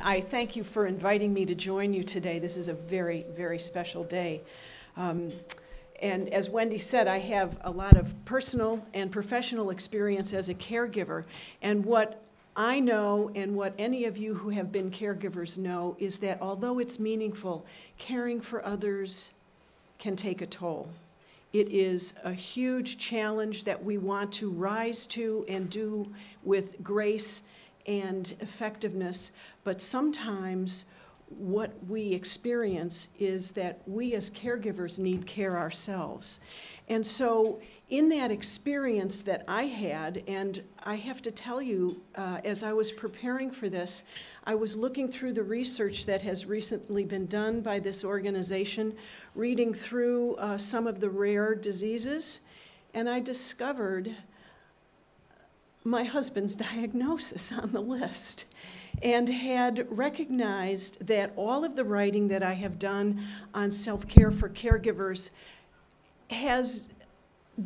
I thank you for inviting me to join you today. This is a very, very special day. And as Wendy said, I have a lot of personal and professional experience as a caregiver. And what I know, and what any of you who have been caregivers know, is that although it's meaningful, caring for others can take a toll. It is a huge challenge that we want to rise to and do with grace and effectiveness, but sometimes what we experience is that we as caregivers need care ourselves. And so in that experience that I had, and I have to tell you, as I was preparing for this, I was looking through the research that has recently been done by this organization, reading through some of the rare diseases, and I discovered my husband's diagnosis on the list, and had recognized that all of the writing that I have done on self-care for caregivers has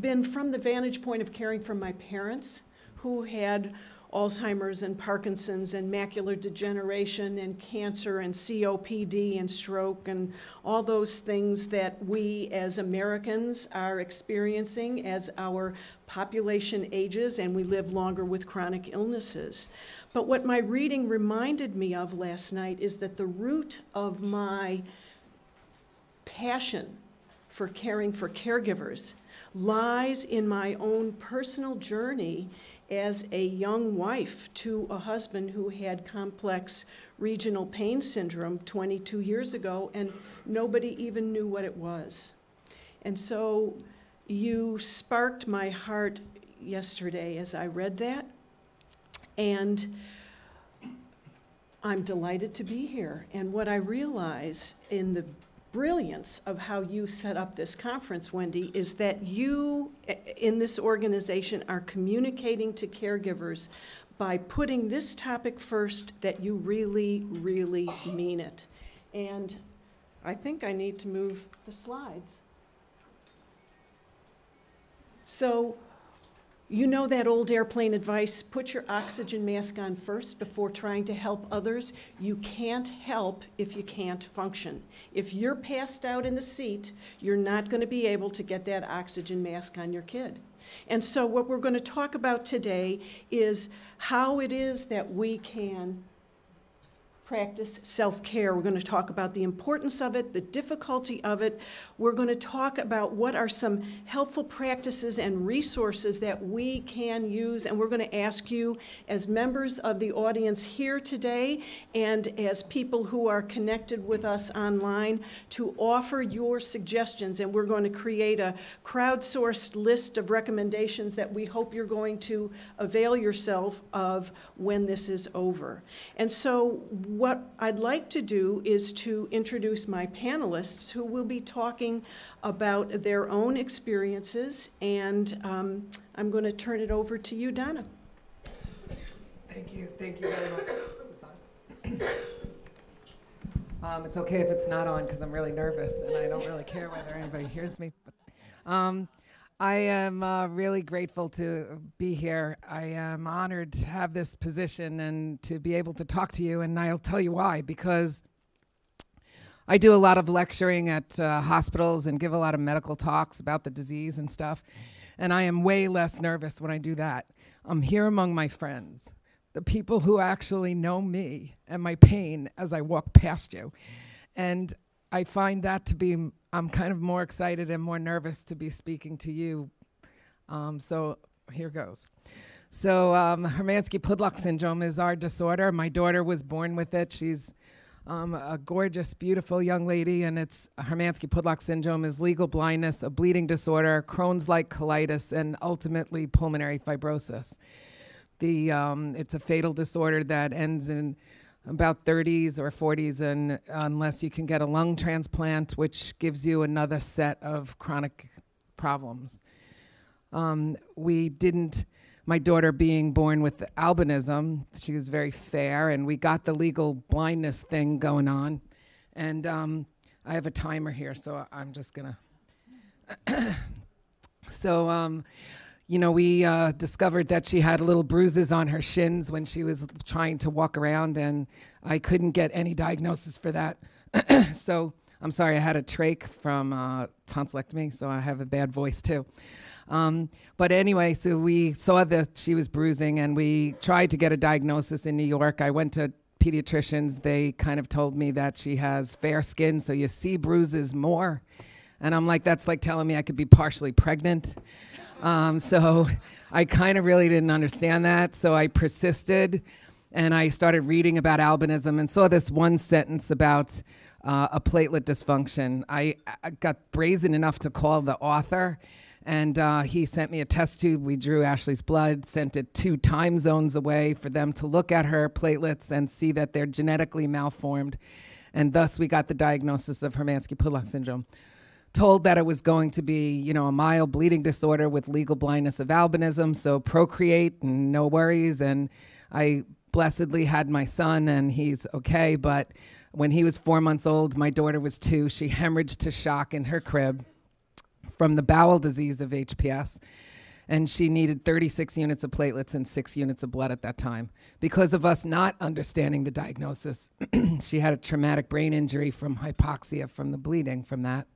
been from the vantage point of caring for my parents, who had Alzheimer's and Parkinson's and macular degeneration and cancer and COPD and stroke and all those things that we as Americans are experiencing as our population ages and we live longer with chronic illnesses. But what my reading reminded me of last night is that the root of my passion for caring for caregivers lies in my own personal journey as a young wife to a husband who had complex regional pain syndrome 22 years ago, and nobody even knew what it was. And so you sparked my heart yesterday as I read that, and I'm delighted to be here. And what I realize in the brilliance of how you set up this conference, Wendy, is that you in this organization are communicating to caregivers by putting this topic first, that you really, really mean it. And I think I need to move the slides. So, you know that old airplane advice, put your oxygen mask on first before trying to help others. You can't help if you can't function. If you're passed out in the seat, you're not going to be able to get that oxygen mask on your kid. And so what we're going to talk about today is how it is that we can practice self-care. We're going to talk about the importance of it, the difficulty of it. We're going to talk about what are some helpful practices and resources that we can use, and we're going to ask you as members of the audience here today and as people who are connected with us online to offer your suggestions, and we're going to create a crowdsourced list of recommendations that we hope you're going to avail yourself of when this is over. And so what I'd like to do is to introduce my panelists who will be talking about their own experiences, and I'm going to turn it over to you, Donna. Thank you very much. It's okay if it's not on because I'm really nervous and I don't really care whether anybody hears me. But, I am really grateful to be here. I am honored to have this position and to be able to talk to you, and I'll tell you why. Because I do a lot of lecturing at hospitals and give a lot of medical talks about the disease and stuff, and I am way less nervous when I do that. I'm here among my friends, the people who actually know me and my pain as I walk past you. And I find that to be, I'm kind of more excited and more nervous to be speaking to you. So here goes. So Hermansky-Pudlak syndrome is our disorder. My daughter was born with it. She's a gorgeous, beautiful young lady, and it's Hermansky-Pudlak syndrome is legal blindness, a bleeding disorder, Crohn's-like colitis, and ultimately pulmonary fibrosis. It's a fatal disorder that ends in about 30s or 40s, and unless you can get a lung transplant, which gives you another set of chronic problems. My daughter being born with albinism, she was very fair, and we got the legal blindness thing going on. And I have a timer here, so I'm just gonna. So you know, we discovered that she had little bruises on her shins when she was trying to walk around, and I couldn't get any diagnosis for that. So I'm sorry, I had a trach from tonsillectomy, so I have a bad voice too. But anyway, so we saw that she was bruising, and we tried to get a diagnosis in New York. I went to pediatricians. They kind of told me that she has fair skin, so you see bruises more. And I'm like, that's like telling me I could be partially pregnant. So I kind of really didn't understand that. So I persisted, and I started reading about albinism and saw this one sentence about a platelet dysfunction. I got brazen enough to call the author, and he sent me a test tube. We drew Ashley's blood, sent it 2 time zones away for them to look at her platelets and see that they're genetically malformed. And thus we got the diagnosis of Hermansky-Pudlak syndrome. Told that it was going to be, you know, a mild bleeding disorder with legal blindness of albinism, so procreate and no worries. And I blessedly had my son, and he's okay. But when he was 4 months old, my daughter was 2. She hemorrhaged to shock in her crib from the bowel disease of HPS, and she needed 36 units of platelets and 6 units of blood at that time. Because of us not understanding the diagnosis, she had a traumatic brain injury from hypoxia from the bleeding from that.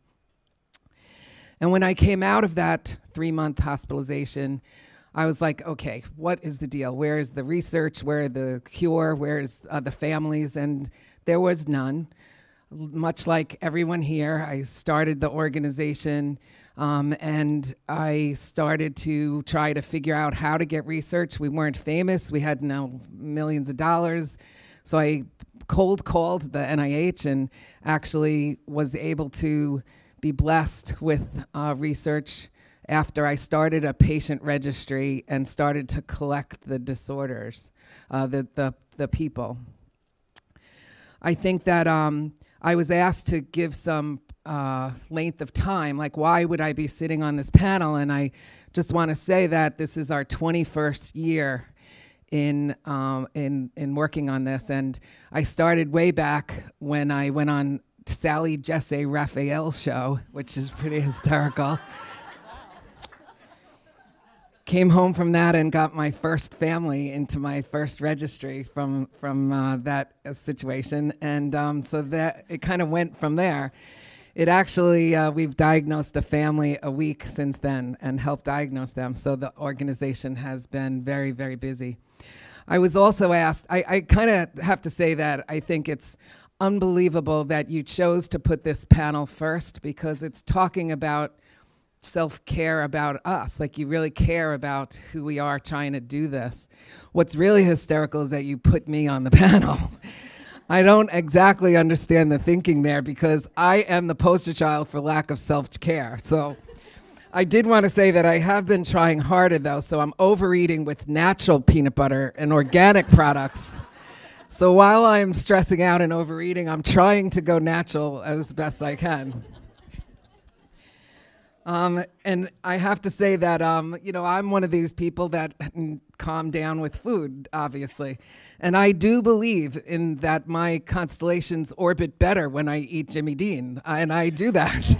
And when I came out of that 3-month hospitalization, I was like, okay, what is the deal? Where is the research? Where is the cure? Where is the families? And there was none. Much like everyone here, I started the organization, and I started to try to figure out how to get research. We weren't famous. We had no millions of dollars. So I cold called the NIH and actually was able to be blessed with research after I started a patient registry and started to collect the disorders, the people. I think that I was asked to give some length of time, like why would I be sitting on this panel? And I just want to say that this is our 21st year in working on this, and I started way back when I went on Sally Jesse Raphael's show, which is pretty hysterical. Came home from that and got my first family into my first registry from that situation, and so that it kind of went from there. It actually, we've diagnosed a family a week since then and helped diagnose them, so the organization has been very, very busy. I was also asked, I kind of have to say that I think it's unbelievable that you chose to put this panel first, because it's talking about self-care, about us, like you really care about who we are trying to do this. What's really hysterical is that you put me on the panel. I don't exactly understand the thinking there, because I am the poster child for lack of self-care. So I did want to say that I have been trying harder though, so I'm overeating with natural peanut butter and organic products. So while I'm stressing out and overeating, I'm trying to go natural as best I can. And I have to say that, you know, I'm one of these people that calm down with food, obviously. And I do believe in that my constellations orbit better when I eat Jimmy Dean. And I do that.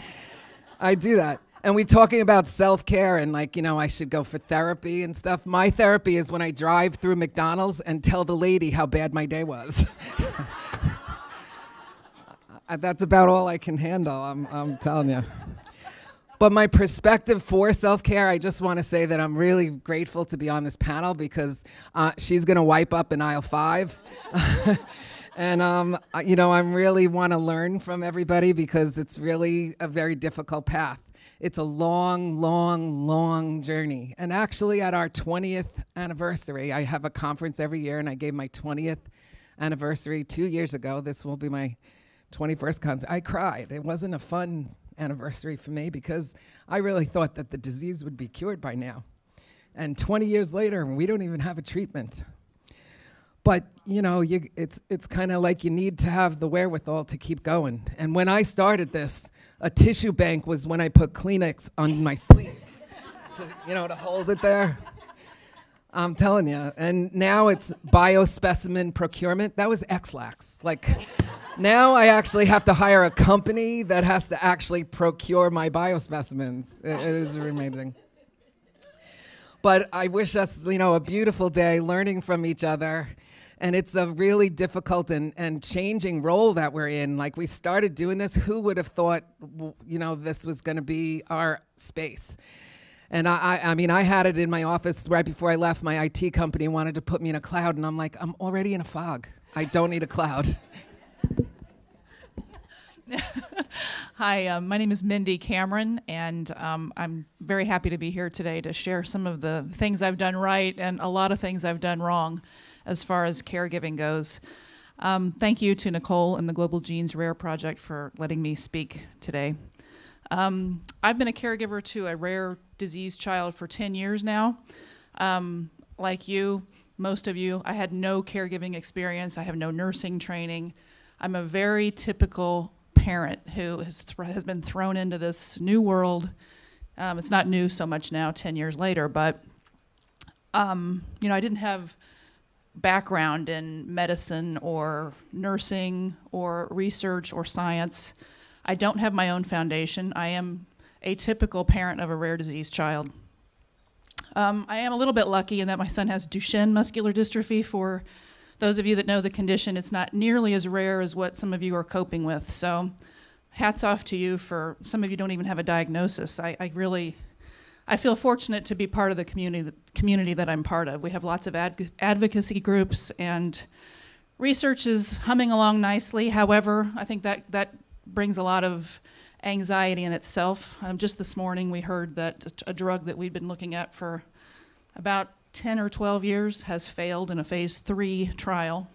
I do that. And we're talking about self-care and, like, you know, I should go for therapy and stuff. My therapy is when I drive through McDonald's and tell the lady how bad my day was. That's about all I can handle, I'm telling you. But my perspective for self-care, I just want to say that I'm really grateful to be on this panel, because she's going to wipe up in aisle 5. And, you know, I really want to learn from everybody, because it's really a very difficult path. It's a long, long, long journey. And actually, at our 20th anniversary, I have a conference every year, and I gave my 20th anniversary 2 years ago. This will be my 21st concert. I cried. It wasn't a fun anniversary for me, because I really thought that the disease would be cured by now. And 20 years later, we don't even have a treatment. But, you know, it's kind of like you need to have the wherewithal to keep going. And when I started this, a tissue bank was when I put Kleenex on my sleeve, to hold it there. I'm telling you. And now it's biospecimen procurement. That was X-Lax. Like, now I actually have to hire a company that has to actually procure my biospecimens. It is amazing. But I wish us, a beautiful day learning from each other. And it's a really difficult and changing role that we're in. Like, we started doing this, who would have thought, this was going to be our space? And I mean, I had it in my office right before I left. My IT company wanted to put me in a cloud, and I'm like, I'm already in a fog. I don't need a cloud. Hi, my name is Mindy Cameron, and I'm very happy to be here today to share some of the things I've done right and a lot of things I've done wrong as far as caregiving goes. Thank you to Nicole and the Global Genes Rare Project for letting me speak today. I've been a caregiver to a rare disease child for 10 years now. Like you, most of you, I had no caregiving experience. I have no nursing training. I'm a very typical parent who has been thrown into this new world. It's not new so much now, 10 years later, but I didn't have background in medicine or nursing or research or science. I don't have my own foundation. I am a typical parent of a rare disease child. I am a little bit lucky in that my son has Duchenne muscular dystrophy. For those of you that know the condition, it's not nearly as rare as what some of you are coping with. So hats off to you. For some of you don't even have a diagnosis. I feel fortunate to be part of the community that I'm part of. We have lots of advocacy groups, and research is humming along nicely. However, I think that brings a lot of anxiety in itself. Just this morning we heard that a drug that we've been looking at for about 10 or 12 years has failed in a phase 3 trial.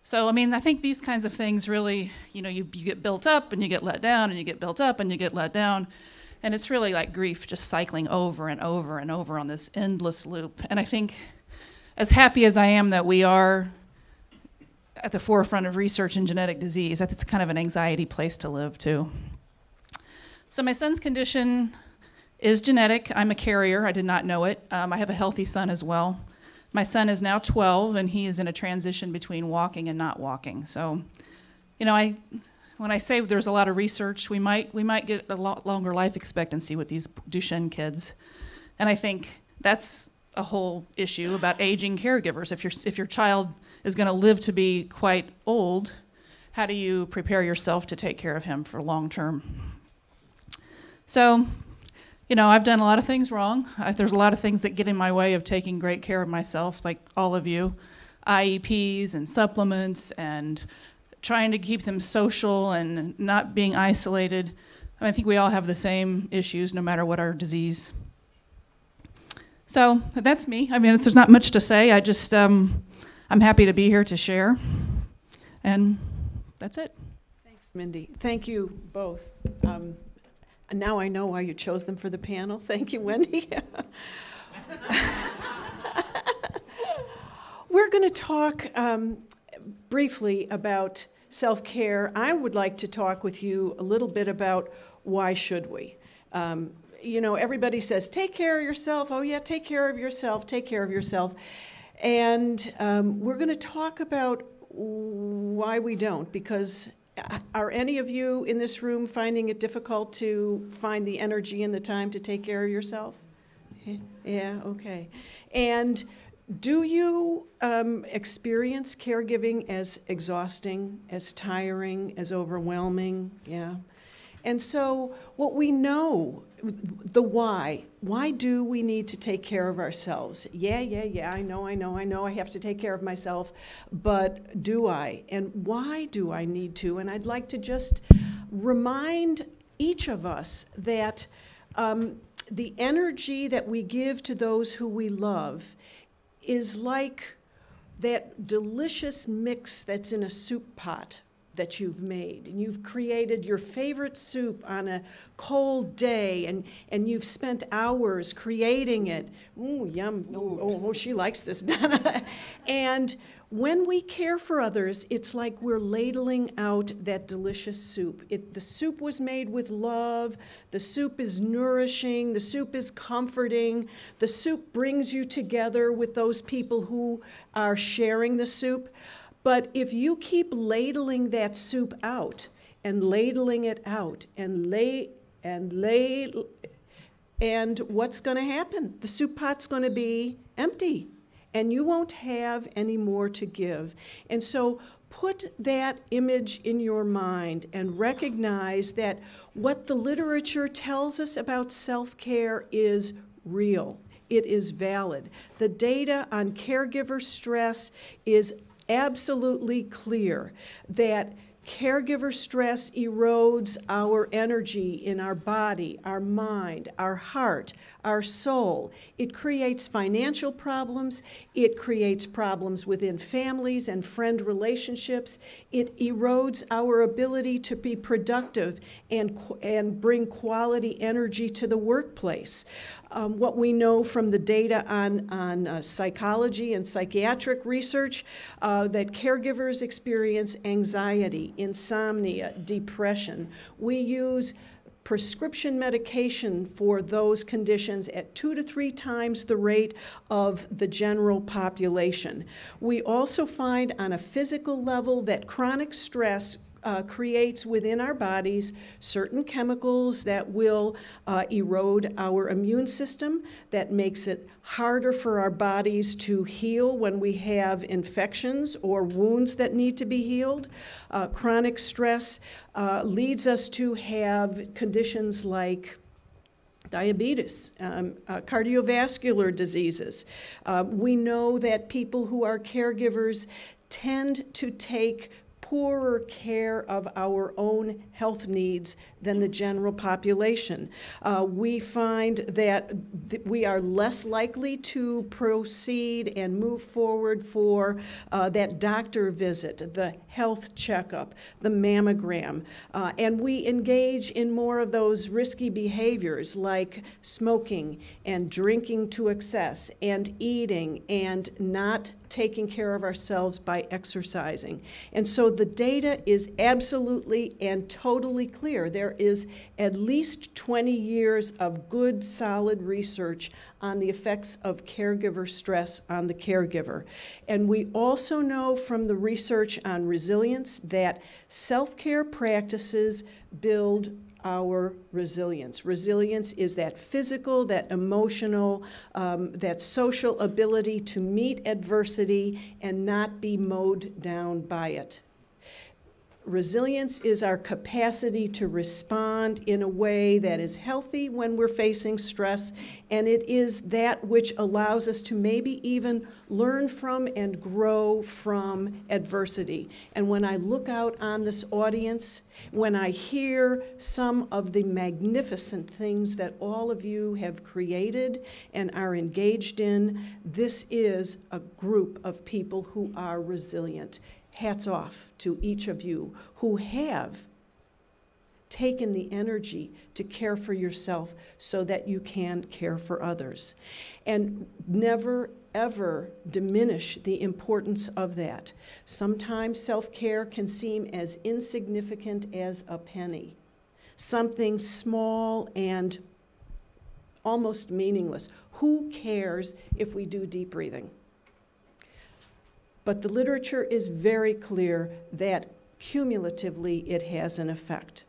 So, I think these kinds of things really, you get built up and you get let down, and you get built up and you get let down. And it's really like grief, just cycling over and over and over on this endless loop. And I think, as happy as I am that we are at the forefront of research in genetic disease, it's kind of an anxiety place to live too. So my son's condition is genetic. I'm a carrier. I did not know it. I have a healthy son as well. My son is now 12, and he is in a transition between walking and not walking. So, when I say there's a lot of research, we might get a lot longer life expectancy with these Duchenne kids. And I think that's a whole issue about aging caregivers. If your child is going to live to be quite old, how do you prepare yourself to take care of him for long term? So, I've done a lot of things wrong. There's a lot of things that get in my way of taking great care of myself, like all of you. IEPs and supplements and trying to keep them social and not being isolated. I think we all have the same issues no matter what our disease. So that's me. There's not much to say. I'm happy to be here to share. And that's it. Thanks, Mindy. Thank you both. Now I know why you chose them for the panel. Thank you, Wendy. We're going to talk briefly about self-care. I would like to talk with you a little bit about why should we. Everybody says, take care of yourself. Oh yeah, take care of yourself, take care of yourself. And we're going to talk about why we don't, because are any of you in this room finding it difficult to find the energy and the time to take care of yourself? Yeah, okay. And do you experience caregiving as exhausting, as tiring, as overwhelming? Yeah. And so what we know, the why do we need to take care of ourselves? Yeah, I know, I have to take care of myself, but do I? And why do I need to? And I'd like to just remind each of us that the energy that we give to those who we love is like that delicious mix that's in a soup pot that you've made, and you've created your favorite soup on a cold day, and you've spent hours creating it. Ooh, yum. Oh, she likes this, Donna. And when we care for others, it's like we're ladling out that delicious soup. The soup was made with love. The soup is nourishing. The soup is comforting. The soup brings you together with those people who are sharing the soup. But if you keep ladling that soup out and ladling it out and And what's going to happen? The soup pot's going to be empty, and you won't have any more to give. And so put that image in your mind and recognize that what the literature tells us about self-care is real. It is valid. The data on caregiver stress is absolutely clear that caregiver stress erodes our energy in our body, our mind, our heart, our soul. It creates financial problems. It creates problems within families and friend relationships. It erodes our ability to be productive and bring quality energy to the workplace. What we know from the data on psychology and psychiatric research, that caregivers experience anxiety, insomnia, depression. We use prescription medication for those conditions at 2 to 3 times the rate of the general population. We also find on a physical level that chronic stress creates within our bodies certain chemicals that will erode our immune system, that makes it harder for our bodies to heal when we have infections or wounds that need to be healed. Chronic stress leads us to have conditions like diabetes, cardiovascular diseases. We know that people who are caregivers tend to take poorer care of our own health needs than the general population. We find that we are less likely to proceed and move forward for that doctor visit, the health checkup, the mammogram, and we engage in more of those risky behaviors like smoking and drinking to excess and eating and not taking care of ourselves by exercising. And so the data is absolutely and totally clear. There is at least 20 years of good, solid research on the effects of caregiver stress on the caregiver. And we also know from the research on resilience that self-care practices build our resilience. Resilience is that physical, that emotional, that social ability to meet adversity and not be mowed down by it. Resilience is our capacity to respond in a way that is healthy when we're facing stress, and it is that which allows us to maybe even learn from and grow from adversity. And when I look out on this audience, when I hear some of the magnificent things that all of you have created and are engaged in, this is a group of people who are resilient. Hats off to each of you who have taken the energy to care for yourself so that you can care for others. And never, ever diminish the importance of that. Sometimes self-care can seem as insignificant as a penny, something small and almost meaningless. Who cares if we do deep breathing? But the literature is very clear that cumulatively it has an effect.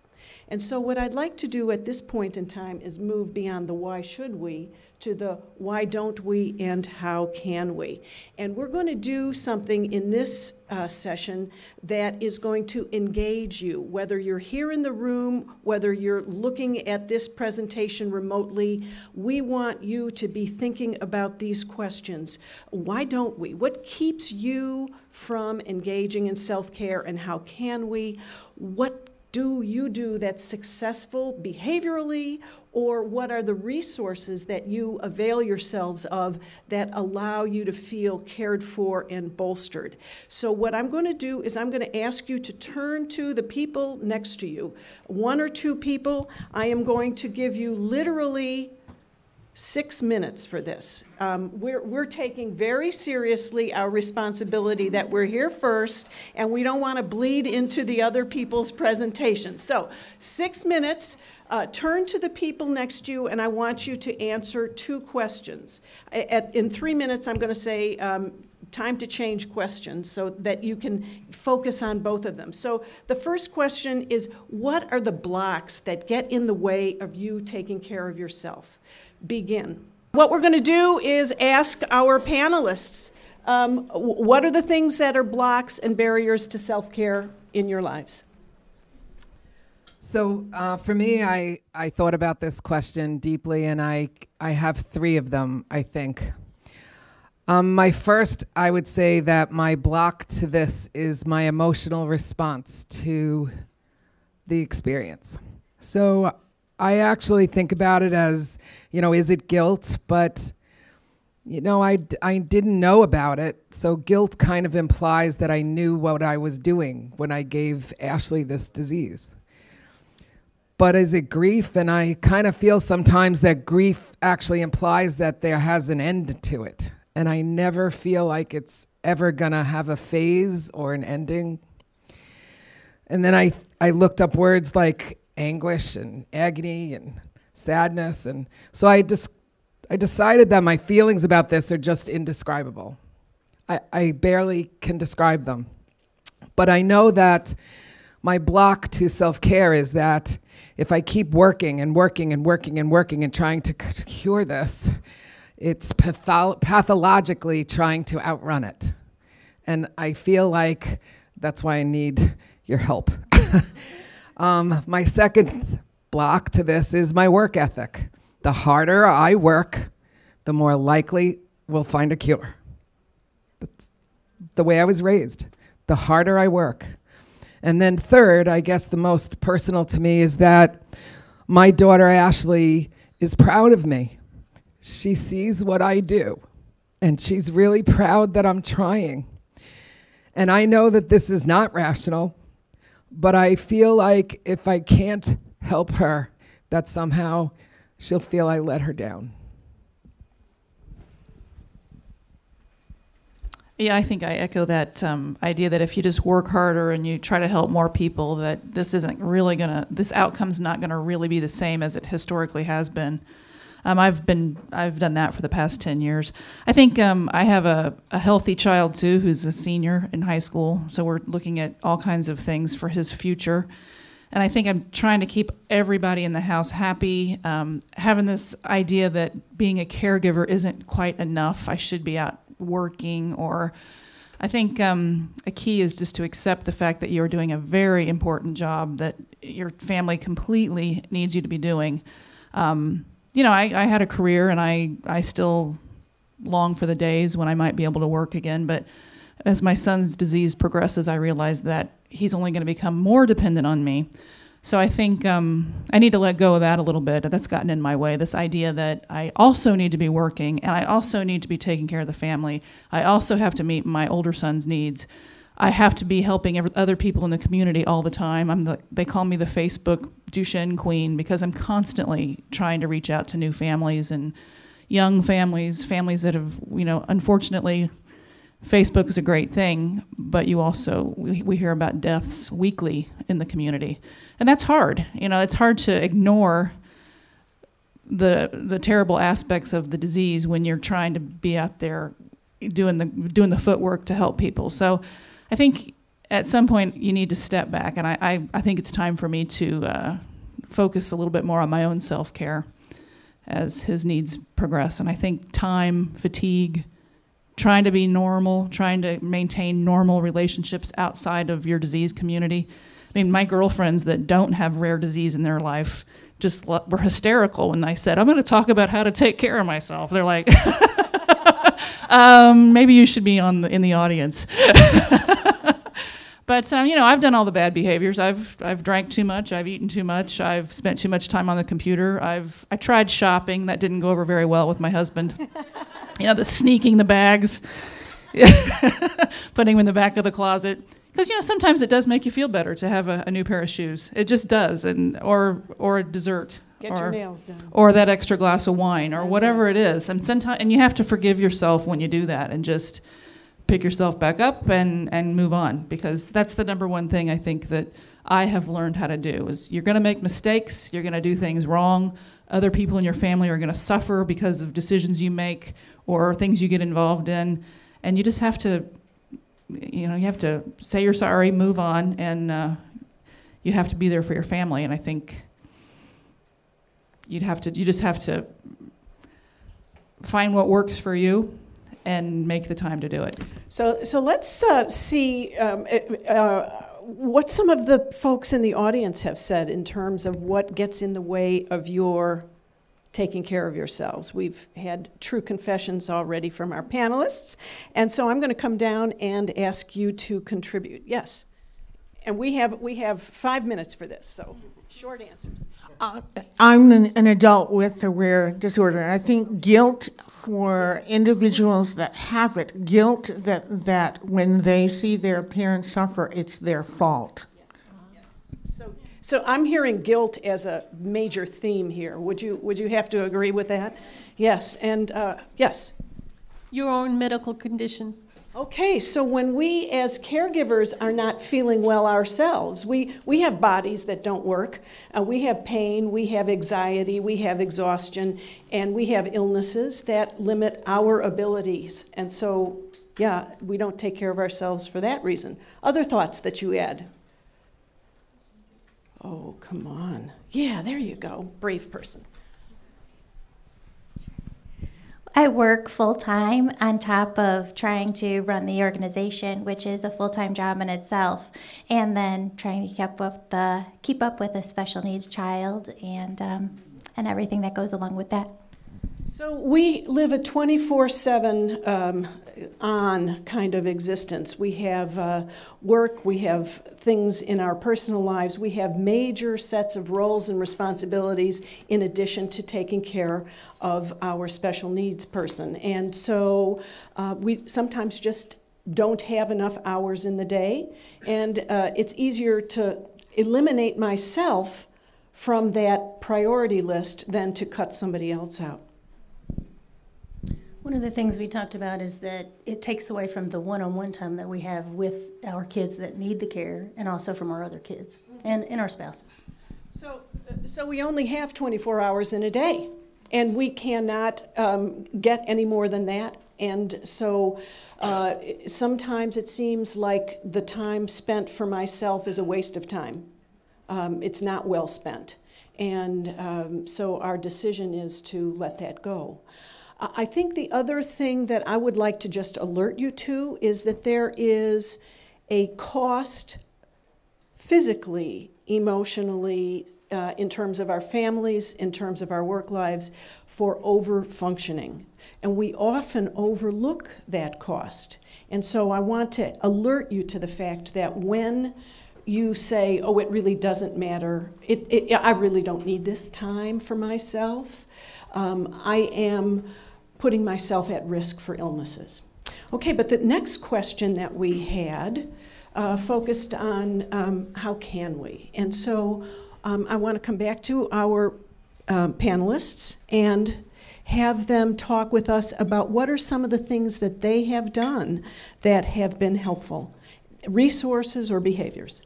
And so what I'd like to do at this point in time is move beyond the why should we to the why don't we and how can we. And we're going to do something in this session that is going to engage you, whether you're here in the room, whether you're looking at this presentation remotely. We want you to be thinking about these questions. Why don't we? What keeps you from engaging in self-care, and how can we? What do you do that's successful behaviorally, or what are the resources that you avail yourselves of that allow you to feel cared for and bolstered? So what I'm going to do is I'm going to ask you to turn to the people next to you. 1 or 2 people. I am going to give you literally 6 minutes for this. We're taking very seriously our responsibility that we're here first, and we don't want to bleed into the other people's presentations. So 6 minutes. Turn to the people next to you, and I want you to answer 2 questions. In 3 minutes, I'm going to say time to change questions so that you can focus on both of them. So the first question is, what are the blocks that get in the way of you taking care of yourself? begin. What we're going to do is ask our panelists, what are the things that are blocks and barriers to self-care in your lives? So for me, I thought about this question deeply, and I have 3 of them, I think. My first, I would say that my block to this is my emotional response to the experience. So I actually think about it as, is it guilt? But, I didn't know about it. So guilt kind of implies that I knew what I was doing when I gave Ashley this disease. But is it grief? And I kind of feel sometimes that grief actually implies that there has an end to it. And I never feel like it's ever gonna have a phase or an ending. And then I looked up words like anguish and agony and sadness. And so I decided that my feelings about this are just indescribable. I barely can describe them. But I know that my block to self-care is that if I keep working and working and working and working and trying to cure this, it's pathologically trying to outrun it. And I feel like that's why I need your help. My second block to this is my work ethic. The harder I work, the more likely we'll find a cure. That's the way I was raised. The harder I work. And then third, I guess the most personal to me, is that my daughter Ashley is proud of me. She sees what I do, and she's really proud that I'm trying. And I know that this is not rational, but I feel like if I can't help her, that somehow she'll feel I let her down. Yeah, I think I echo that idea that if you just work harder and you try to help more people, that this outcome's not gonna really be the same as it historically has been. I've done that for the past 10 years. I think I have a healthy child too, who's a senior in high school, so we're looking at all kinds of things for his future. And I think I'm trying to keep everybody in the house happy, having this idea that being a caregiver isn't quite enough. I should be out working, or I think a key is just to accept the fact that you're doing a very important job that your family completely needs you to be doing. I had a career, and I still long for the days when I might be able to work again, but as my son's disease progresses, I realize that he's only going to become more dependent on me. So I think I need to let go of that a little bit. That's gotten in my way, this idea that I also need to be working, and I also need to be taking care of the family. I also have to meet my older son's needs. I have to be helping other people in the community all the time. They call me the Facebook Duchenne Queen, because I'm constantly trying to reach out to new families and young families that have, unfortunately, Facebook is a great thing, but we hear about deaths weekly in the community. And that's hard. It's hard to ignore the terrible aspects of the disease when you're trying to be out there doing the footwork to help people. So I think at some point you need to step back, and I think it's time for me to focus a little bit more on my own self-care as his needs progress. And I think time, fatigue, trying to be normal, trying to maintain normal relationships outside of your disease community. I mean, my girlfriends that don't have rare disease in their life just were hysterical when I said, I'm going to talk about how to take care of myself. They're like, maybe you should be in the audience. But I've done all the bad behaviors. I've drank too much. I've eaten too much. I've spent too much time on the computer. I tried shopping. That didn't go over very well with my husband. The sneaking the bags, putting them in the back of the closet. Because sometimes it does make you feel better to have a new pair of shoes. It just does, or a dessert. Get your nails done. Or that extra glass of wine, or whatever it is. And you have to forgive yourself when you do that, and just pick yourself back up and move on, because that's the number one thing I think that I have learned how to do. Is you're going to make mistakes, you're going to do things wrong. Other people in your family are going to suffer because of decisions you make or things you get involved in, and you just have to, you have to say you're sorry, move on, and you have to be there for your family. And I think you just have to find what works for you and make the time to do it. So let's see what some of the folks in the audience have said in terms of what gets in the way of your taking care of yourselves. We've had true confessions already from our panelists, and so I'm going to come down and ask you to contribute. Yes, and we have 5 minutes for this, so short answers. I'm an adult with a rare disorder. I think guilt for individuals that have it, guilt that when they see their parents suffer, it's their fault. Yes. So I'm hearing guilt as a major theme here. Would you have to agree with that? Yes, and yes. Your own medical condition. Okay, so when we as caregivers are not feeling well ourselves, we have bodies that don't work, we have pain, we have anxiety, we have exhaustion, and we have illnesses that limit our abilities. And so, yeah, we don't take care of ourselves for that reason. Other thoughts that you add? Oh, come on. Yeah, there you go, brave person. I work full-time on top of trying to run the organization, which is a full-time job in itself, and then trying to keep up with a special needs child and everything that goes along with that. So we live a 24/7 on kind of existence. We have work, we have things in our personal lives, we have major sets of roles and responsibilities in addition to taking care of our special needs person. And so we sometimes just don't have enough hours in the day, and it's easier to eliminate myself from that priority list than to cut somebody else out. One of the things we talked about is that it takes away from the one-on-one time that we have with our kids that need the care, and also from our other kids and our spouses. So we only have 24 hours in a day, and we cannot get any more than that. And so sometimes it seems like the time spent for myself is a waste of time. It's not well spent. And so our decision is to let that go. I think the other thing that I would like to just alert you to is that there is a cost physically, emotionally, in terms of our families, in terms of our work lives, for over-functioning. And we often overlook that cost. And so I want to alert you to the fact that when you say, oh, it really doesn't matter, I really don't need this time for myself, I am putting myself at risk for illnesses. Okay, but the next question that we had focused on how can we? And so I want to come back to our panelists and have them talk with us about what are some of the things that they have done that have been helpful, resources or behaviors.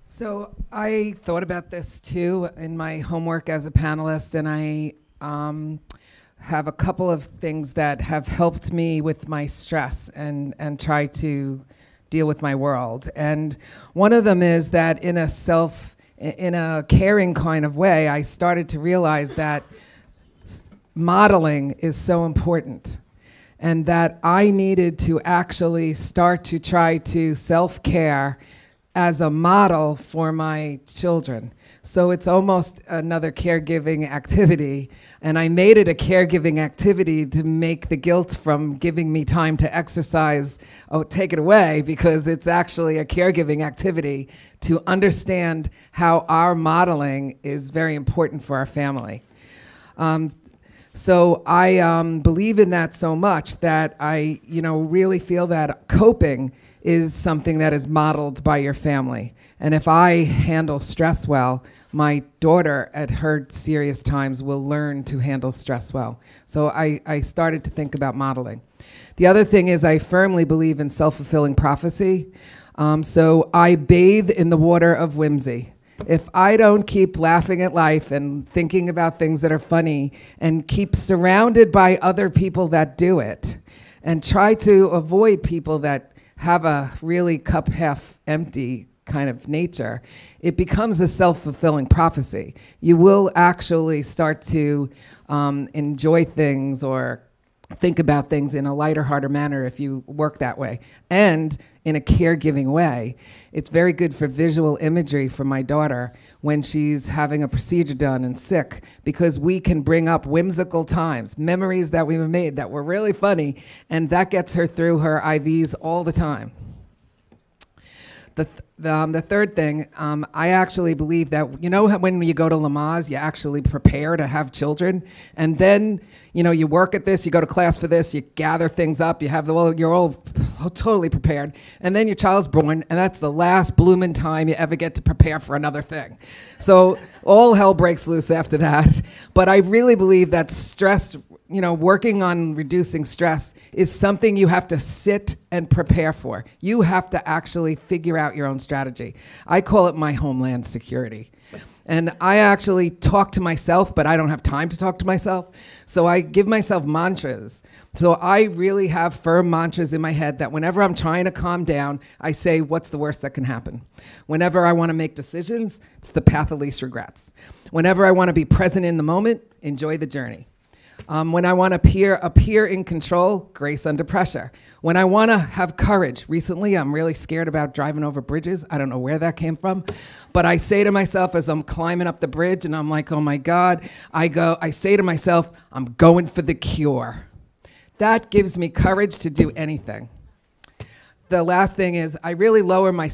So I thought about this too in my homework as a panelist, and I have a couple of things that have helped me with my stress and try to deal with my world. And one of them is that in a caring kind of way, I started to realize that modeling is so important, and that I needed to actually start to try to self-care as a model for my children. So it's almost another caregiving activity, and I made it a caregiving activity to make the guilt from giving me time to exercise, take it away, because it's actually a caregiving activity to understand how our modeling is very important for our family. So I believe in that so much that I really feel that coping is something that is modeled by your family. And if I handle stress well, my daughter at her serious times will learn to handle stress well. So I started to think about modeling. The other thing is I firmly believe in self-fulfilling prophecy. So I bathe in the water of whimsy. If I don't keep laughing at life and thinking about things that are funny and keep surrounded by other people that do it, and try to avoid people that have a really cup half empty kind of nature, it becomes a self-fulfilling prophecy. You will actually start to enjoy things or think about things in a lighter, harder manner if you work that way. And in a caregiving way, it's very good for visual imagery for my daughter when she's having a procedure done and sick, because we can bring up whimsical times, memories that we've made that were really funny, and that gets her through her IVs all the time. The third thing, I actually believe that, you know, when you go to Lamaze, you actually prepare to have children, and then, you know, you work at this, you go to class for this, you gather things up, you have you're all totally prepared, and then your child's born, and that's the last blooming time you ever get to prepare for another thing. So all hell breaks loose after that. But I really believe that stress, you know, working on reducing stress is something you have to sit and prepare for. You have to actually figure out your own strategy. I call it my homeland security. And I actually talk to myself, but I don't have time to talk to myself. So I give myself mantras. So I really have firm mantras in my head that whenever I'm trying to calm down, I say, what's the worst that can happen? Whenever I want to make decisions, it's the path of least regrets. Whenever I want to be present in the moment, enjoy the journey. When I want to appear in control, grace under pressure. When I want to have courage, recently I'm really scared about driving over bridges. I don't know where that came from. But I say to myself as I'm climbing up the bridge and I'm like, oh my God, I say to myself, I'm going for the cure. That gives me courage to do anything. The last thing is I really lower my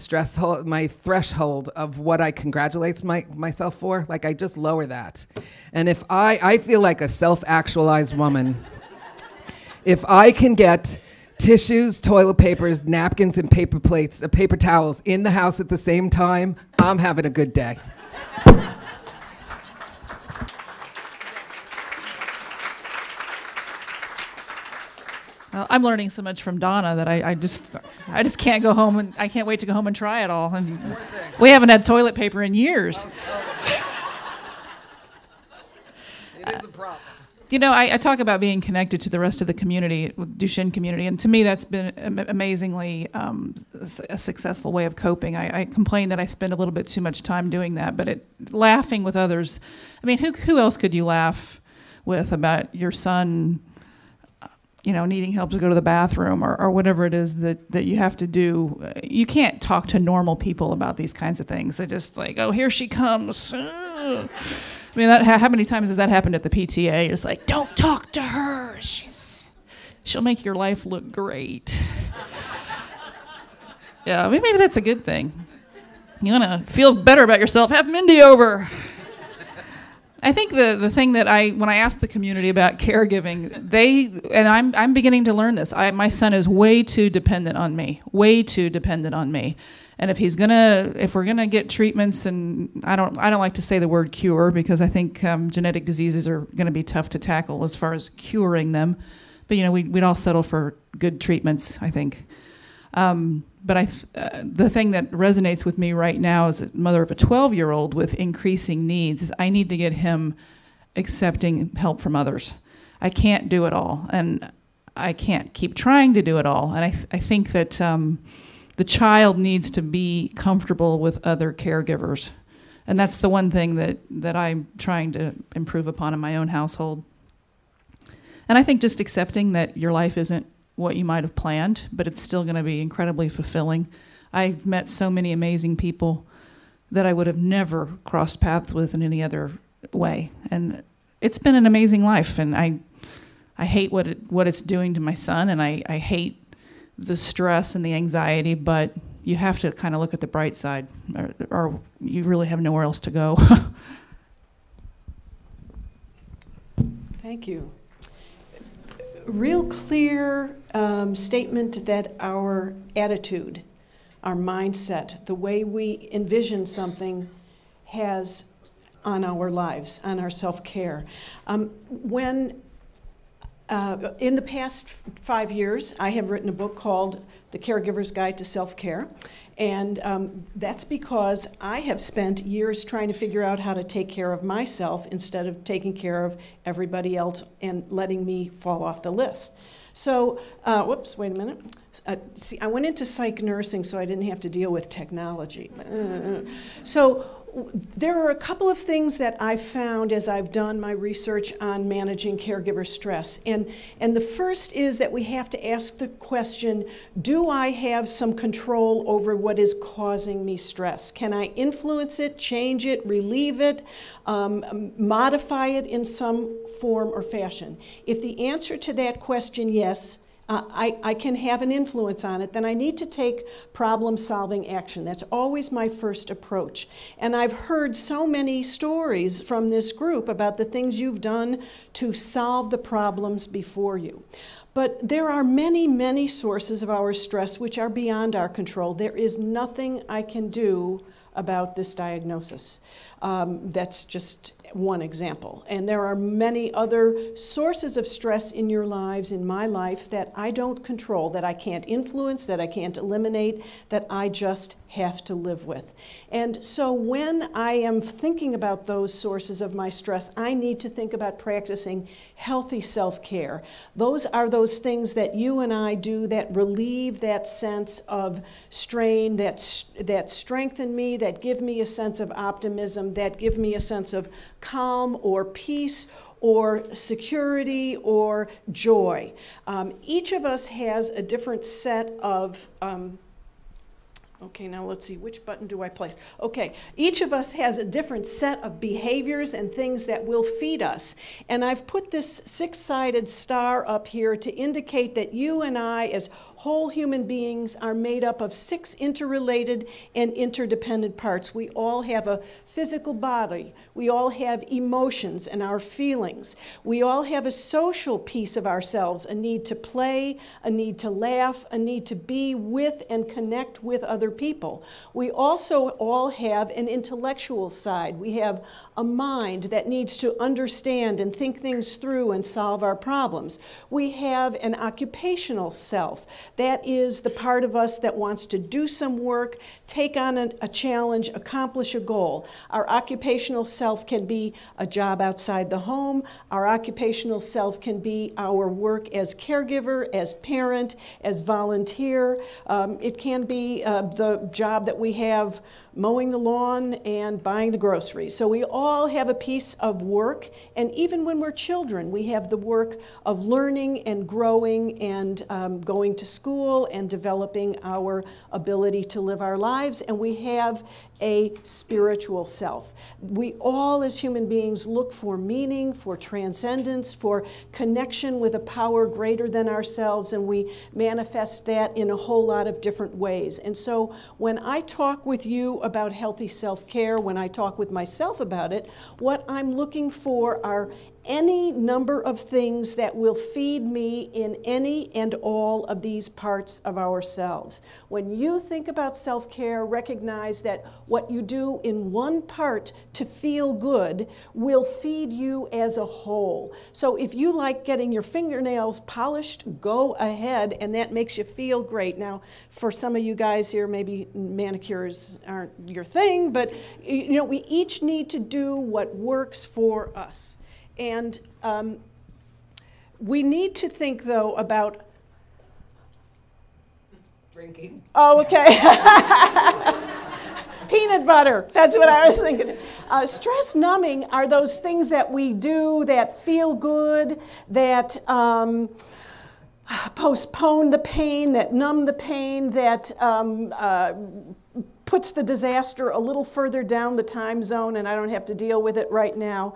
my threshold of what I congratulate myself for. Like, I just lower that. And if I feel like a self-actualized woman, if I can get tissues, toilet papers, napkins, and paper plates, paper towels in the house at the same time, I'm having a good day. Well, I'm learning so much from Donna that I just can't go home, and I can't wait to go home and try it all. And we haven't had toilet paper in years. It is a problem. You know, I talk about being connected to the rest of the community, Duchenne community, and to me that's been amazingly a successful way of coping. I complain that I spend a little bit too much time doing that, but laughing with others. I mean, who else could you laugh with about your son, you know, needing help to go to the bathroom or whatever it is that you have to do? You can't talk to normal people about these kinds of things. They're just like, oh, here she comes. I mean, how many times has that happened at the PTA? It's like, don't talk to her. She'll make your life look great. Yeah, I mean, maybe that's a good thing. You want to feel better about yourself? Have Mindy over. I think the thing that when I asked the community about caregiving, and I'm beginning to learn this. My son is way too dependent on me, And if we're gonna get treatments, and I don't like to say the word cure because I think genetic diseases are gonna be tough to tackle as far as curing them. But you know, we'd all settle for good treatments, I think. But the thing that resonates with me right now as a mother of a 12-year-old with increasing needs is I need to get him accepting help from others. I can't do it all, and I can't keep trying to do it all. And I think that the child needs to be comfortable with other caregivers. And that's the one thing that I'm trying to improve upon in my own household. And I think just accepting that your life isn't what you might have planned, but it's still going to be incredibly fulfilling. I've met so many amazing people that I would have never crossed paths with in any other way. And it's been an amazing life, and I hate what it's doing to my son, and I hate the stress and the anxiety, but you have to kind of look at the bright side, or you really have nowhere else to go. Thank you. Real clear statement that our attitude, our mindset, the way we envision something has on our lives, on our self-care. In the past 5 years, I have written a book called The Caregiver's Guide to Self-Care. And that's because I have spent years trying to figure out how to take care of myself instead of taking care of everybody else and letting me fall off the list. So, whoops, wait a minute. See, I went into psych nursing so I didn't have to deal with technology. So there are a couple of things that I've found as I've done my research on managing caregiver stress. And the first is that we have to ask the question, do I have some control over what is causing me stress? Can I influence it, change it, relieve it, modify it in some form or fashion? If the answer to that question, yes, I can have an influence on it, then I need to take problem-solving action. That's always my first approach. And I've heard so many stories from this group about the things you've done to solve the problems before you. But there are many, many sources of our stress which are beyond our control. There is nothing I can do about this diagnosis. That's just one example. And there are many other sources of stress in your lives, in my life, that I don't control, that I can't influence, that I can't eliminate, that I just have to live with. And so when I am thinking about those sources of my stress, I need to think about practicing healthy self-care. Those are those things that you and I do that relieve that sense of strain, that strengthen me, that give me a sense of optimism, that give me a sense of calm or peace or security or joy. Each of us has a different set of okay, now let's see, which button do I place? Okay, each of us has a different set of behaviors and things that will feed us. And I've put this six-sided star up here to indicate that you and I, as whole human beings, are made up of 6 interrelated and interdependent parts. We all have a physical body. We all have emotions and our feelings. We all have a social piece of ourselves, a need to play, a need to laugh, a need to be with and connect with other people. We also all have an intellectual side. We have a mind that needs to understand and think things through and solve our problems. We have an occupational self. That is the part of us that wants to do some work, take on a challenge, accomplish a goal. Our occupational self can be a job outside the home. Our occupational self can be our work as caregiver, as parent, as volunteer. It can be the job that we have mowing the lawn and buying the groceries. So we all have a piece of work, and even when we're children, we have the work of learning and growing and going to school and developing our ability to live our lives, and we have a spiritual self. We all, as human beings, look for meaning, for transcendence, for connection with a power greater than ourselves, and we manifest that in a whole lot of different ways. And so when I talk with you about healthy self-care, when I talk with myself about it, what I'm looking for are any number of things that will feed me in any and all of these parts of ourselves. When you think about self-care, recognize that what you do in one part to feel good will feed you as a whole. So if you like getting your fingernails polished, go ahead, and that makes you feel great. Now, for some of you guys here, maybe manicures aren't your thing, but you know, we each need to do what works for us. And we need to think, though, about Drinking. Oh, okay. Peanut butter. That's what I was thinking. Stress numbing are those things that we do that feel good, that postpone the pain, that numb the pain, that puts the disaster a little further down the time zone and I don't have to deal with it right now.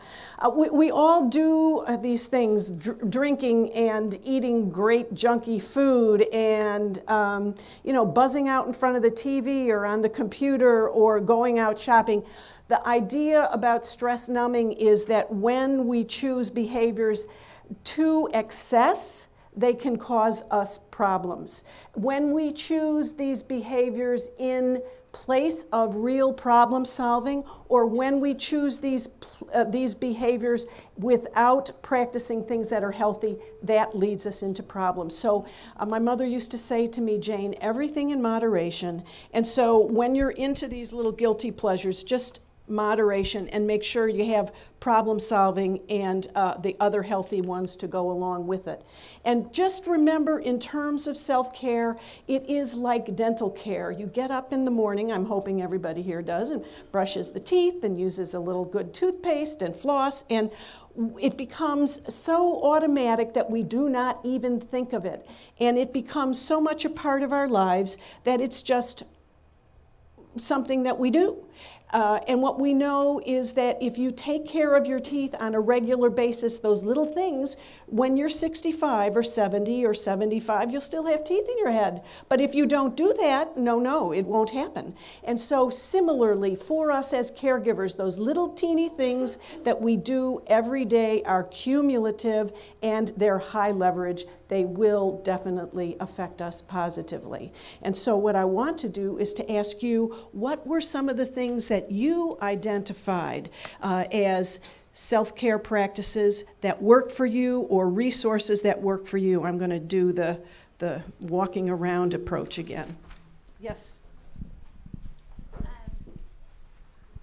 We all do these things, drinking and eating great junky food and you know, buzzing out in front of the TV or on the computer or going out shopping. The idea about stress numbing is that when we choose behaviors to excess, they can cause us problems. When we choose these behaviors in place of real problem solving, or when we choose these behaviors without practicing things that are healthy, that leads us into problems. So my mother used to say to me, Jane, everything in moderation. And so when you're into these little guilty pleasures, just moderation, and make sure you have problem solving and the other healthy ones to go along with it. And just remember, in terms of self-care, it is like dental care. You get up in the morning, I'm hoping everybody here does, and brushes the teeth and uses a little good toothpaste and floss, and it becomes so automatic that we do not even think of it. And it becomes so much a part of our lives that it's just something that we do. And what we know is that if you take care of your teeth on a regular basis, those little things, when you're 65 or 70 or 75, you'll still have teeth in your head. But if you don't do that, no, it won't happen. And so similarly, for us as caregivers, those little teeny things that we do every day are cumulative and they're high leverage. They will definitely affect us positively. And so what I want to do is to ask you, what were some of the things that you identified as self-care practices that work for you or resources that work for you? I'm going to do the walking around approach again. Yes.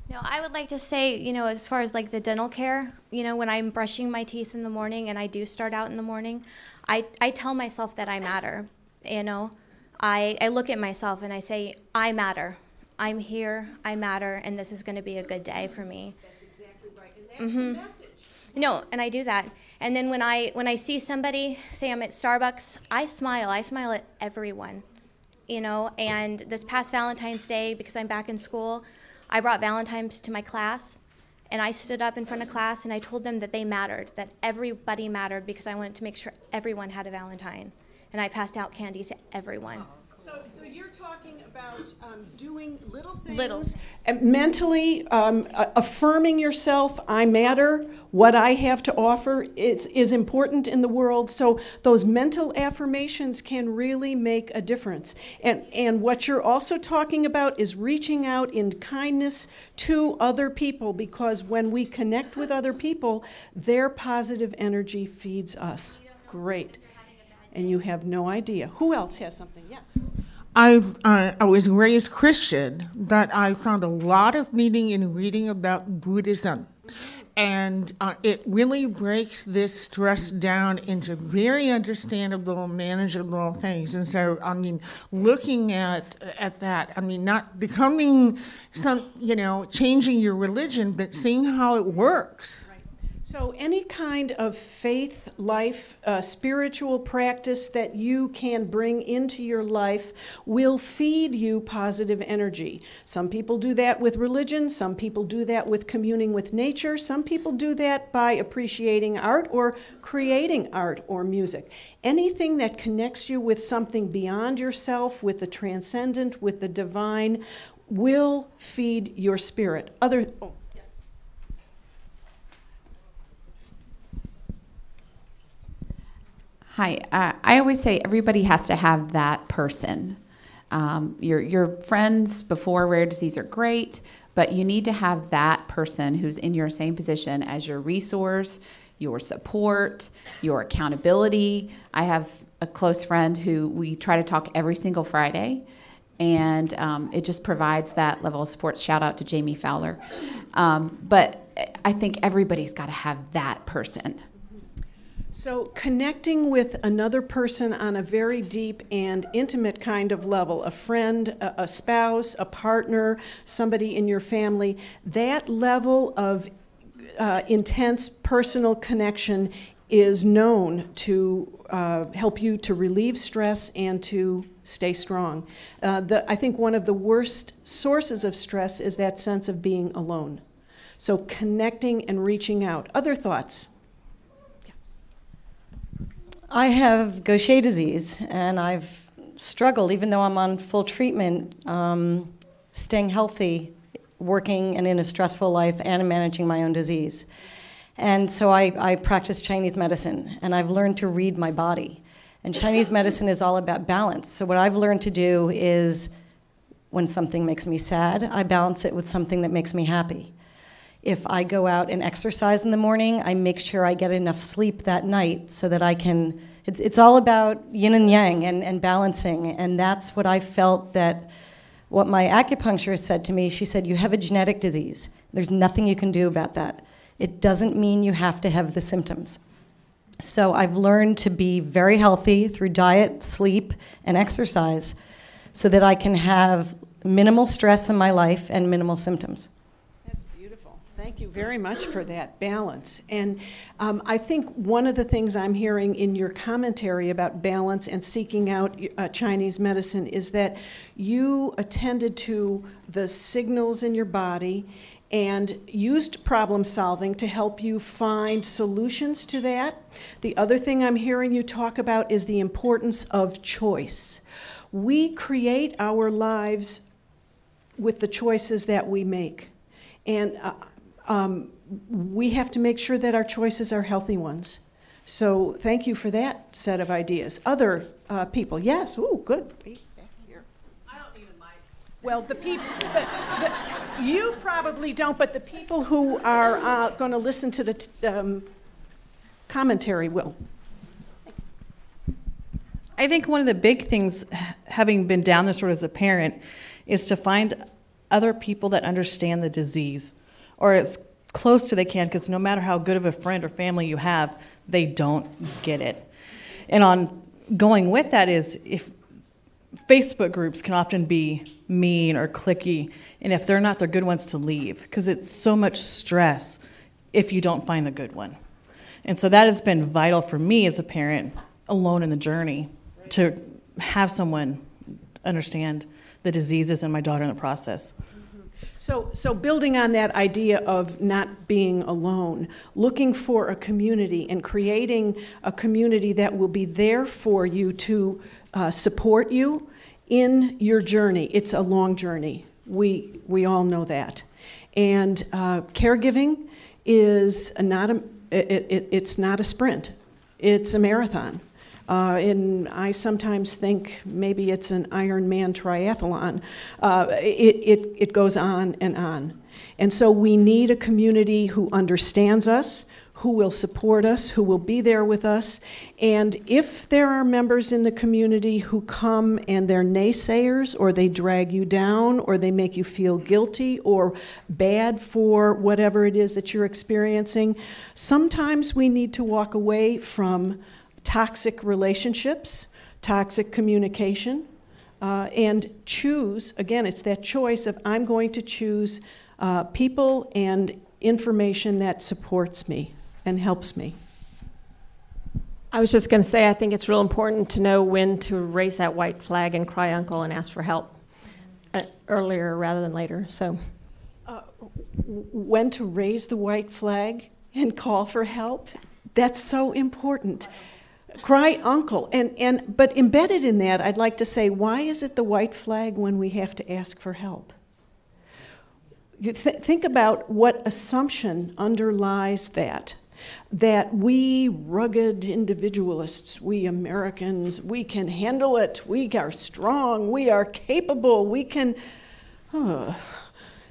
No, I would like to say, as far as like the dental care, when I'm brushing my teeth in the morning, and I do start out in the morning, I tell myself that I matter. I look at myself and I say, I matter. I'm here, I matter, and this is going to be a good day for me. That's exactly right, and that's the message. No, and I do that. And then when I see somebody, say I'm at Starbucks, I smile at everyone, and this past Valentine's Day, because I'm back in school, I brought Valentine's to my class, and I stood up in front of class and I told them that they mattered, that everybody mattered, because I wanted to make sure everyone had a Valentine. And I passed out candy to everyone. So you're talking about doing little things. Littles. And mentally affirming yourself, I matter, what I have to offer is important in the world. So those mental affirmations can really make a difference. And what you're also talking about is reaching out in kindness to other people, because when we connect with other people, their positive energy feeds us. Great. And you have no idea. Who else has something? Yes. I was raised Christian, but I found a lot of meaning in reading about Buddhism. And it really breaks this stress down into very understandable, manageable things. And so, looking at that, not becoming changing your religion, but seeing how it works. So any kind of faith, life, spiritual practice that you can bring into your life will feed you positive energy. Some people do that with religion. Some people do that with communing with nature. Some people do that by appreciating art or creating art or music. Anything that connects you with something beyond yourself, with the transcendent, with the divine, will feed your spirit. Hi, I always say everybody has to have that person. Your friends before rare disease are great, but you need to have that person who's in your same position as your resource, your support, your accountability. I have a close friend who we try to talk every single Friday, and it just provides that level of support. Shout out to Jamie Fowler. But I think everybody's got to have that person. So connecting with another person on a very deep and intimate kind of level, a friend, a spouse, a partner, somebody in your family, that level of intense personal connection is known to help you to relieve stress and to stay strong. I think one of the worst sources of stress is that sense of being alone. So connecting and reaching out. Other thoughts? I have Gaucher disease, and I've struggled, even though I'm on full treatment, staying healthy, working and in a stressful life, and managing my own disease. And so I practice Chinese medicine, and I've learned to read my body. And Chinese medicine is all about balance. So what I've learned to do is, when something makes me sad, I balance it with something that makes me happy. If I go out and exercise in the morning, I make sure I get enough sleep that night so that I can, it's all about yin and yang and balancing. And that's what I felt that what my acupuncturist said to me, she said, you have a genetic disease. There's nothing you can do about that. It doesn't mean you have to have the symptoms. So I've learned to be very healthy through diet, sleep, and exercise so that I can have minimal stress in my life and minimal symptoms. That's beautiful. Thank you very much for that balance. And I think one of the things I'm hearing in your commentary about balance and seeking out Chinese medicine is that you attended to the signals in your body and used problem solving to help you find solutions to that. The other thing I'm hearing you talk about is the importance of choice. We create our lives with the choices that we make. And we have to make sure that our choices are healthy ones. So thank you for that set of ideas. Other people, yes, ooh, good. Well, the people, you probably don't, but the people who are going to listen to the commentary will. I think one of the big things, having been down this road as a parent, is to find other people that understand the disease, or as close to they can, because no matter how good of a friend or family you have, they don't get it. And on going with that is, if Facebook groups can often be mean or cliquey, and if they're not, they're good ones to leave, because it's so much stress if you don't find the good one. And so that has been vital for me as a parent, alone in the journey, to have someone understand the diseases and my daughter in the process. So building on that idea of not being alone, looking for a community and creating a community that will be there for you to support you in your journey. It's a long journey. We all know that. And caregiving is it's not a sprint. It's a marathon. And I sometimes think maybe it's an Ironman triathlon. It goes on and on. And so we need a community who understands us, who will support us, who will be there with us. And if there are members in the community who come and they're naysayers, or they drag you down, or they make you feel guilty or bad for whatever it is that you're experiencing, sometimes we need to walk away from toxic relationships, toxic communication, and choose, again, it's that choice of I'm going to choose people and information that supports me and helps me. I was just going to say, I think it's real important to know when to raise that white flag and cry uncle and ask for help earlier rather than later. So, when to raise the white flag and call for help, that's so important. Cry uncle, but embedded in that, I'd like to say, why is it the white flag when we have to ask for help? You think about what assumption underlies that we rugged individualists, we Americans, we can handle it, we are strong, we are capable, we can,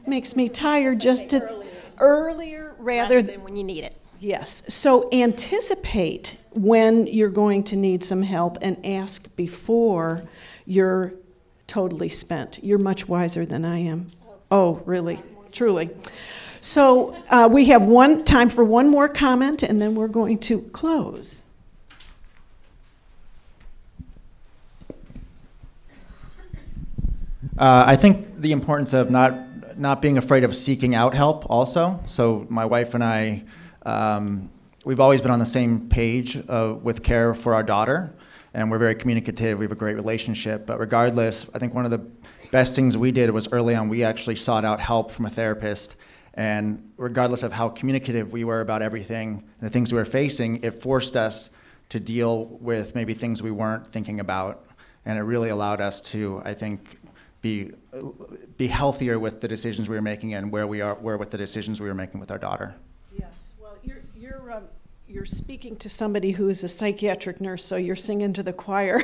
makes me tired just to, earlier rather than when you need it. Yes, so anticipate when you're going to need some help and ask before you're totally spent. You're much wiser than I am. Oh, really, truly. So we have time for one more comment, and then we're going to close. I think the importance of not being afraid of seeking out help also. So my wife and I, we've always been on the same page with care for our daughter, and we're very communicative. We have a great relationship. But regardless, I think one of the best things we did was early on, we actually sought out help from a therapist. And regardless of how communicative we were about everything and the things we were facing, it forced us to deal with maybe things we weren't thinking about. And it really allowed us to, I think, be healthier with the decisions we were making and where we were with the decisions we were making with our daughter. Yes, well, you're speaking to somebody who is a psychiatric nurse, so you're singing to the choir.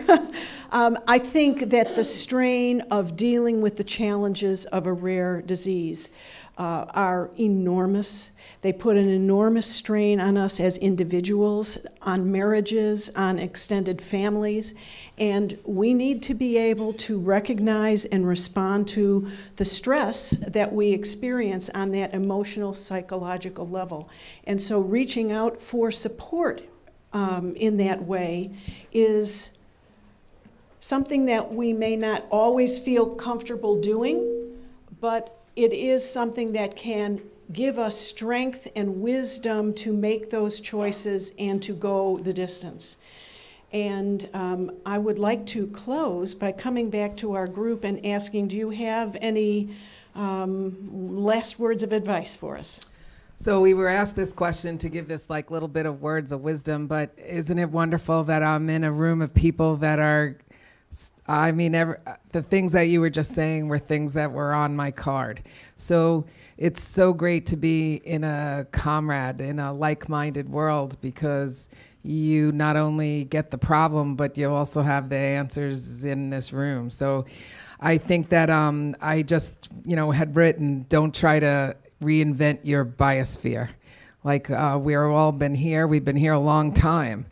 I think that the strain of dealing with the challenges of a rare disease are enormous. They put an enormous strain on us as individuals, on marriages, on extended families, and we need to be able to recognize and respond to the stress that we experience on that emotional, psychological level. And so reaching out for support in that way is something that we may not always feel comfortable doing, but it is something that can give us strength and wisdom to make those choices and to go the distance. And I would like to close by coming back to our group and asking, do you have any last words of advice for us? So we were asked this question to give this like little bit of words of wisdom, but isn't it wonderful that I'm in a room of people that are, I mean, the things that you were just saying were things that were on my card. So it's so great to be in a comrade, in a like-minded world, because you not only get the problem, but you also have the answers in this room. So I think that I just, had written, don't try to reinvent your biosphere. Like we've all been here, we've been here a long time.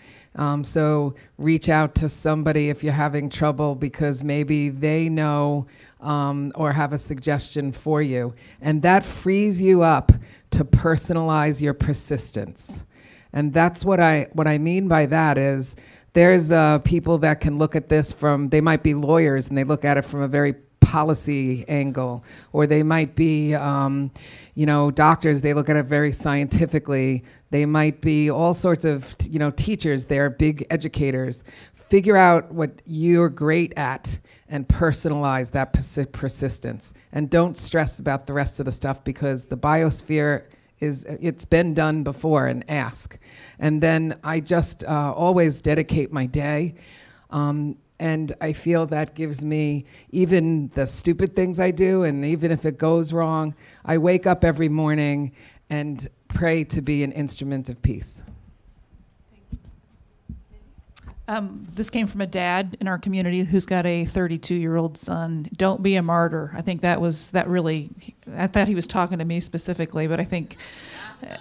So reach out to somebody if you're having trouble, because maybe they know or have a suggestion for you. And that frees you up to personalize your persistence. And that's what I mean by that is there's people that can look at this from, they might be lawyers and they look at it from a very policy angle, or they might be, doctors, they look at it very scientifically. They might be all sorts of, teachers, they're big educators. Figure out what you're great at and personalize that persistence. And don't stress about the rest of the stuff, because the biosphere it's been done before, and ask. And then I just always dedicate my day. And I feel that gives me, even the stupid things I do, and even if it goes wrong, I wake up every morning and pray to be an instrument of peace. This came from a dad in our community who's got a 32-year-old son. Don't be a martyr. I think I thought he was talking to me specifically, but I think,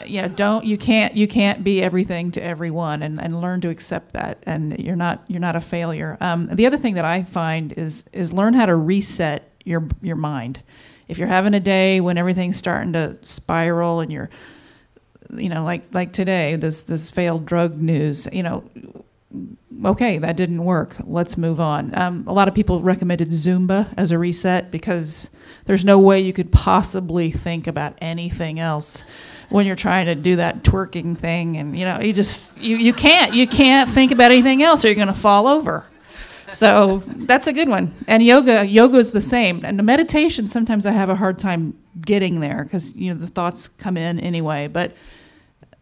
you can't be everything to everyone, and learn to accept that, and you're not a failure. The other thing that I find is learn how to reset your mind. If you're having a day when everything's starting to spiral and you're, like today, this failed drug news, okay, that didn't work. Let's move on. A lot of people recommended Zumba as a reset, because there's no way you could possibly think about anything else when you're trying to do that twerking thing, and you can't think about anything else, or you're going to fall over. So that's a good one. And yoga is the same. And the meditation, sometimes I have a hard time getting there, because the thoughts come in anyway. But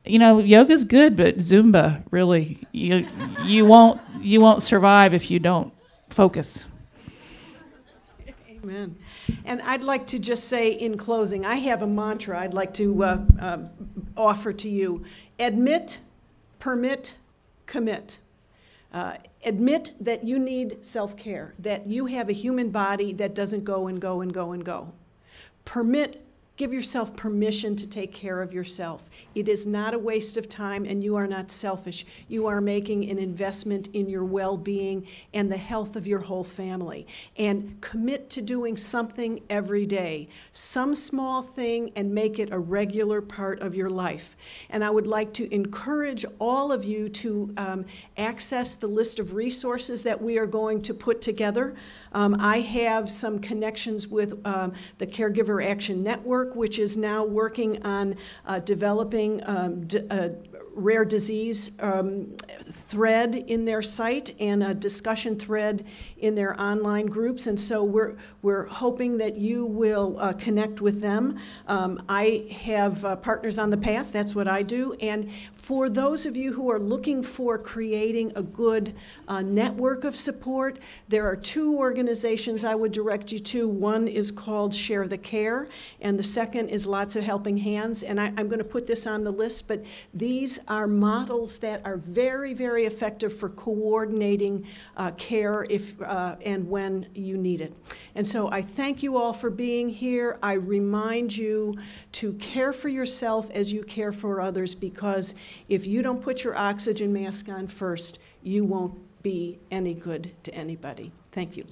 yoga's good, but Zumba, really, you won't survive if you don't focus. Amen. And I'd like to just say in closing, I have a mantra I'd like to offer to you. Admit, permit, commit. Admit that you need self-care, that you have a human body that doesn't go and go and go and go. Permit. Give yourself permission to take care of yourself. It is not a waste of time, and you are not selfish. You are making an investment in your well-being and the health of your whole family. And commit to doing something every day, some small thing, and make it a regular part of your life. And I would like to encourage all of you to access the list of resources that we are going to put together. I have some connections with the Caregiver Action Network, which is now working on developing a rare disease thread in their site and a discussion thread in their online groups. And so we're hoping that you will connect with them. I have Partners on the Path. That's what I do. And for those of you who are looking for creating a good network of support, there are two organizations organizations I would direct you to. One is called Share the Care, and the second is Lots of Helping Hands. And I'm going to put this on the list, but these are models that are very, very effective for coordinating care if and when you need it. And so I thank you all for being here. I remind you to care for yourself as you care for others, because if you don't put your oxygen mask on first, you won't be any good to anybody. Thank you.